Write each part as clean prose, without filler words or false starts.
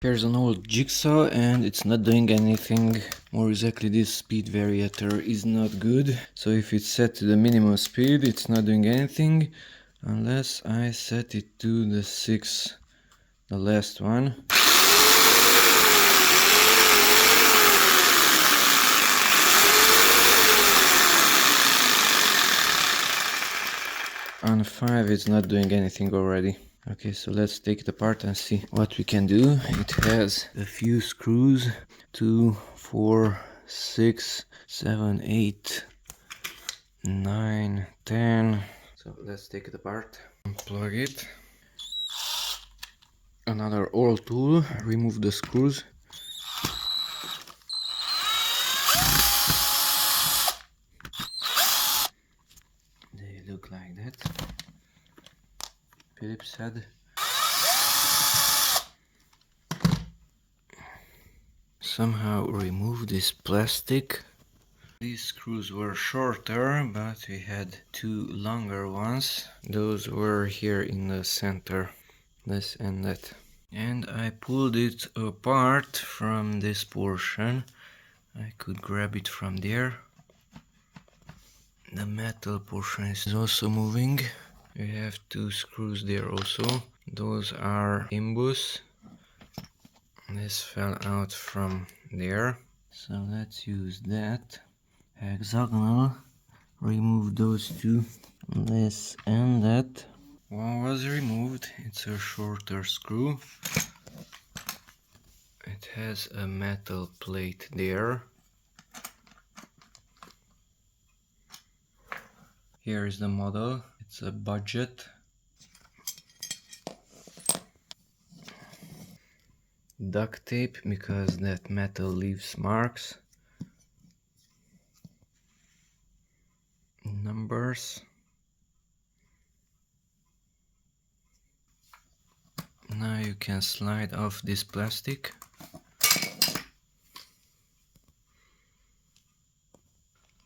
Here's an old Jigsaw and it's not doing anything. More exactly, this speed variator is not good. So if it's set to the minimum speed, it's not doing anything unless I set it to the 6, the last one. On 5 it's not doing anything already. Okay, so let's take it apart and see what we can do. It has a few screws, 2, 4, 6, 7, 8, 9, 10. So let's take it apart. Unplug it. Another old tool, remove the screws. They look like that. Phillips head. Somehow remove this plastic. These screws were shorter, but we had 2 longer ones. Those were here in the center, this and that. And I pulled it apart from this portion. I could grab it from there. The metal portion is also moving. We have 2 screws there also. Those are imbus. This fell out from there. So let's use that. Hexagonal. Remove those 2. This and that. One was removed. It's a shorter screw. It has a metal plate there. Here is the model. It's a budget. Duct tape because that metal leaves marks. Numbers. Now you can slide off this plastic.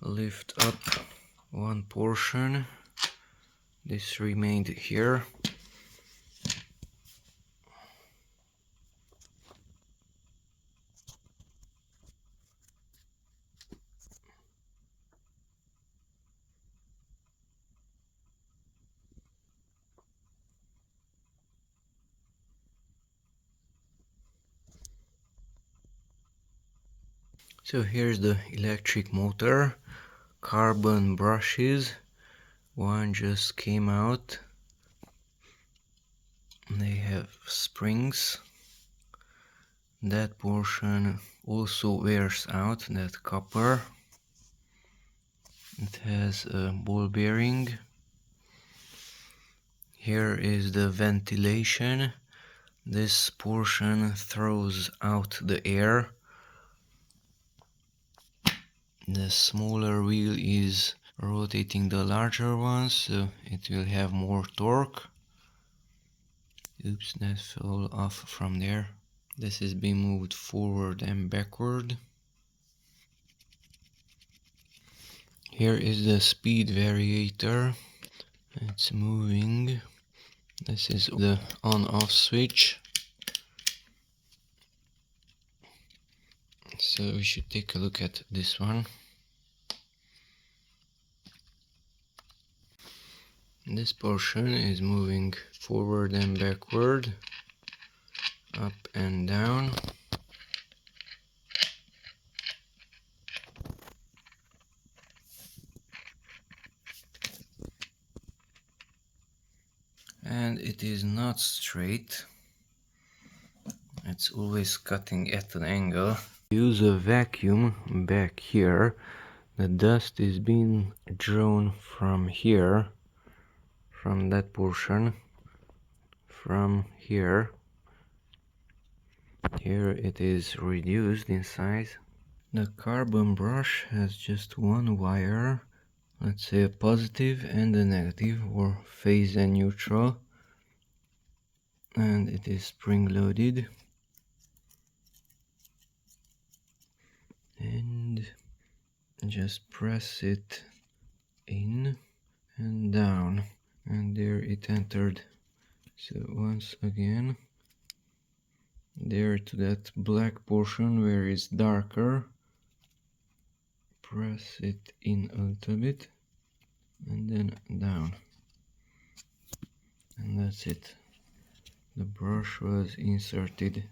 Lift up one portion. This remained here. So here's the electric motor. Carbon brushes. One just came out. They have springs. That portion also wears out, that copper. It has a ball bearing. Here is the ventilation. This portion throws out the air. The smaller wheel is rotating the larger one, so it will have more torque. Oops, that fell off from there. This is being moved forward and backward. Here is the speed variator. It's moving. This is the on-off switch. So we should take a look at this one. This portion is moving forward and backward, up and down. And it is not straight. It's always cutting at an angle. Use a vacuum back here. The dust is being drawn from here, from that portion, from here. Here it is reduced in size. The carbon brush has just one wire, let's say a positive and a negative, or phase and neutral, and it is spring loaded. And just press it in and down, and there it entered. So once again, there to that black portion where it's darker. Press it in a little bit and then down, and that's it. The brush was inserted.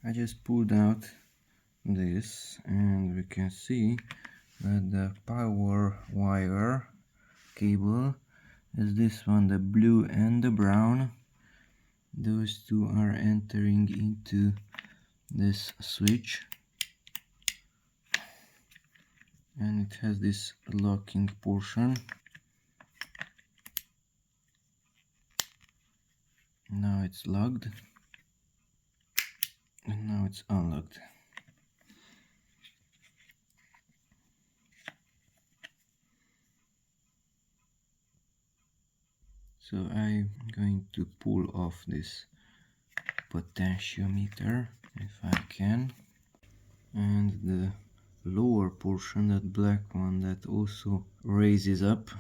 I just pulled out this and we can see that the power wire cable is this one, the blue and the brown. Those two are entering into this switch, and it has this locking portion. Now it's locked and now it's unlocked. So I'm going to pull off this potentiometer if I can, and the lower portion, that black one that also raises up.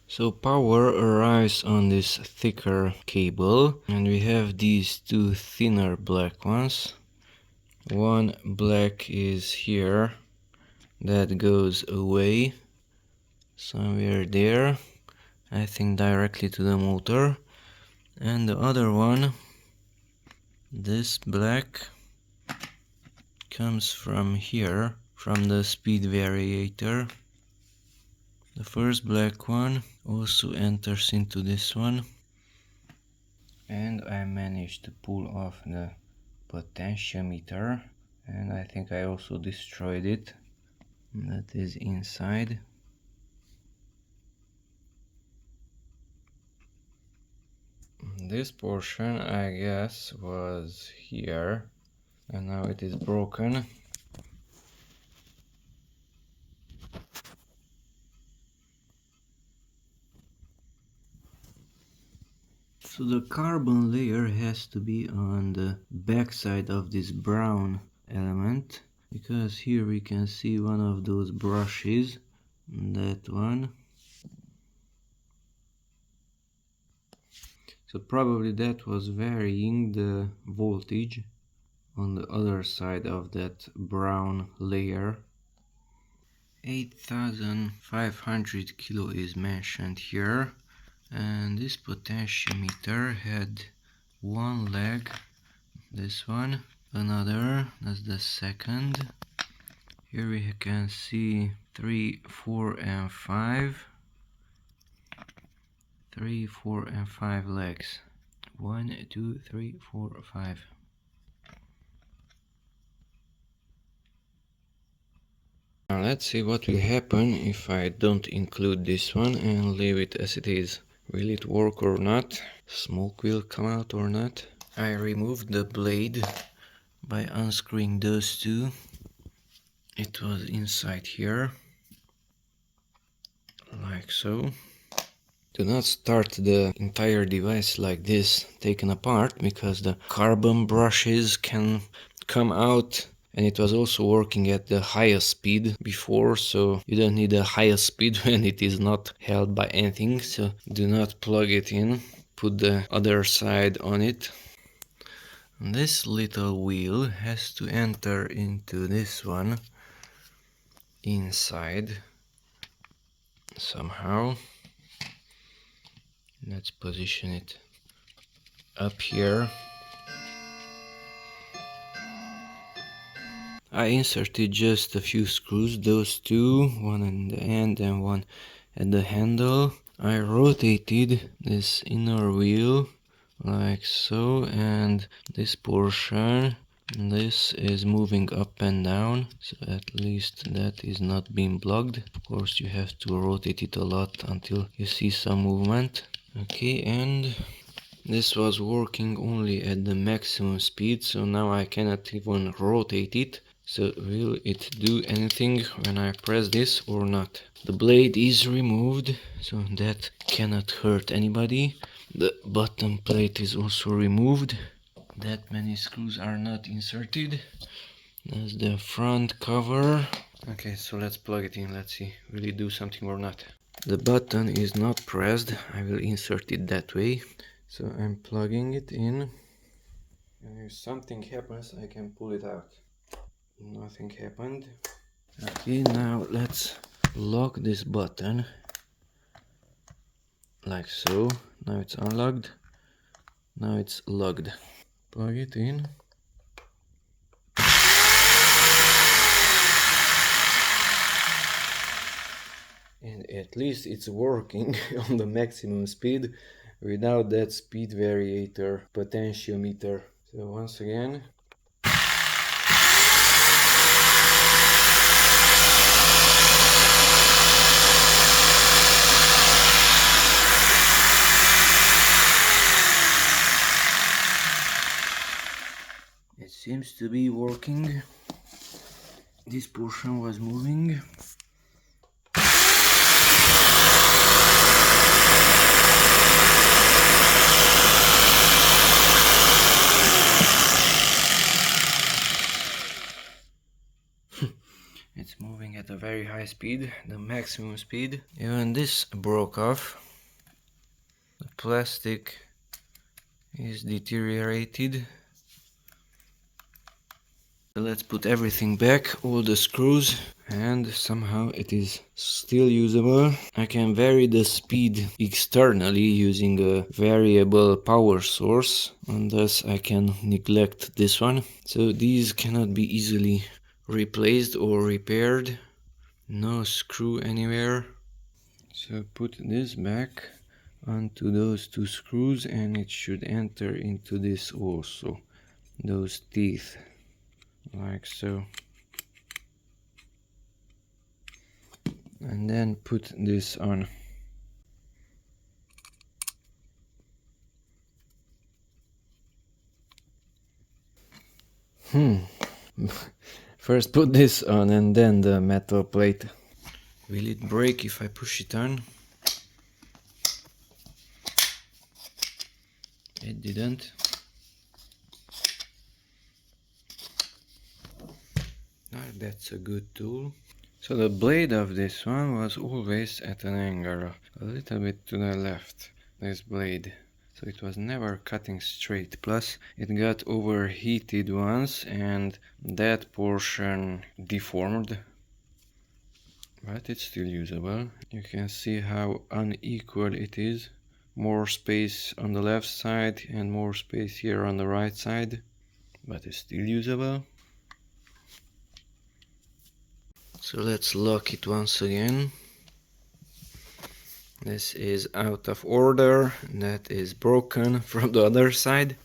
So power arrives on this thicker cable, and we have these two thinner black ones. One black is here, that goes away somewhere there, I think directly to the motor, and the other one, this black, comes from here, from the speed variator. The first black one also enters into this one, and I managed to pull off the potentiometer, and I think I also destroyed it. That is inside. This portion, I guess, was here, and now it is broken. So the carbon layer has to be on the back side of this brown element, because here we can see one of those brushes, that one. So probably that was varying the voltage on the other side of that brown layer. 8500 kilo is mentioned here, and this potentiometer had one leg, this one, another, that's the second. Here we can see 3, 4 and 5. 3, 4 and 5 legs. 1, 2, 3, 4, 5. Now let's see what will happen if I don't include this one and leave it as it is. Will it work or not? Smoke will come out or not? I removed the blade by unscrewing those two. It was inside here, like so. Do not start the entire device like this, taken apart, because the carbon brushes can come out, and it was also working at the highest speed before, so you don't need a higher speed when it is not held by anything, so do not plug it in. Put the other side on it. This little wheel has to enter into this one inside somehow. Let's position it up here. I inserted just a few screws, those two, one in the end and one at the handle. I rotated this inner wheel like so, and this portion, this is moving up and down, so at least that is not being blocked. Of course you have to rotate it a lot until you see some movement. Okay, and this was working only at the maximum speed, so now I cannot even rotate it. So will it do anything when I press this or not? The blade is removed, so that cannot hurt anybody. The bottom plate is also removed. That many screws are not inserted. That's the front cover. Okay, so let's plug it in. Let's see, will it do something or not? The button is not pressed. I will insert it that way. So I'm plugging it in. And if something happens, I can pull it out. Nothing happened. Okay, now let's lock this button. Like so. Now it's unlocked. Now it's locked. Plug it in. And at least it's working on the maximum speed without that speed variator potentiometer. So once again. It seems to be working. This portion was moving. It's moving at a very high speed, the maximum speed. Even this broke off. The plastic is deteriorated. Let's put everything back, all the screws, and somehow it is still usable. I can vary the speed externally using a variable power source, and thus I can neglect this one. So these cannot be easily replaced or repaired. No screw anywhere. So put this back onto those two screws and it should enter into this also, those teeth. Like so. And then put this on. First put this on and then the metal plate. Will it break if I push it on? It didn't. That's a good tool. So the blade of this one was always at an angle, a little bit to the left, this blade. So it was never cutting straight. Plus it got overheated once and that portion deformed. But it's still usable. You can see how unequal it is. More space on the left side and more space here on the right side. But it's still usable. So let's lock it once again. This is out of order. That is broken from the other side.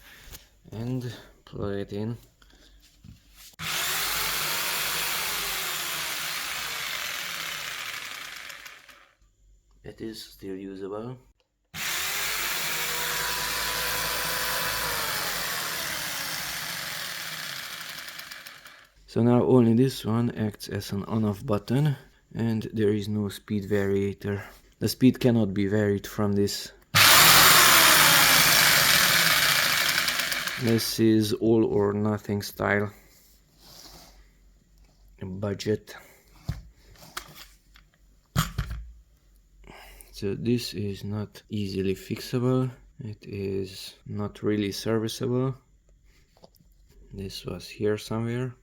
And plug it in. It is still usable. So now only this one acts as an on-off button and there is no speed variator. The speed cannot be varied from this. This is all or nothing style. Budget. So this is not easily fixable. It is not really serviceable. This was here somewhere.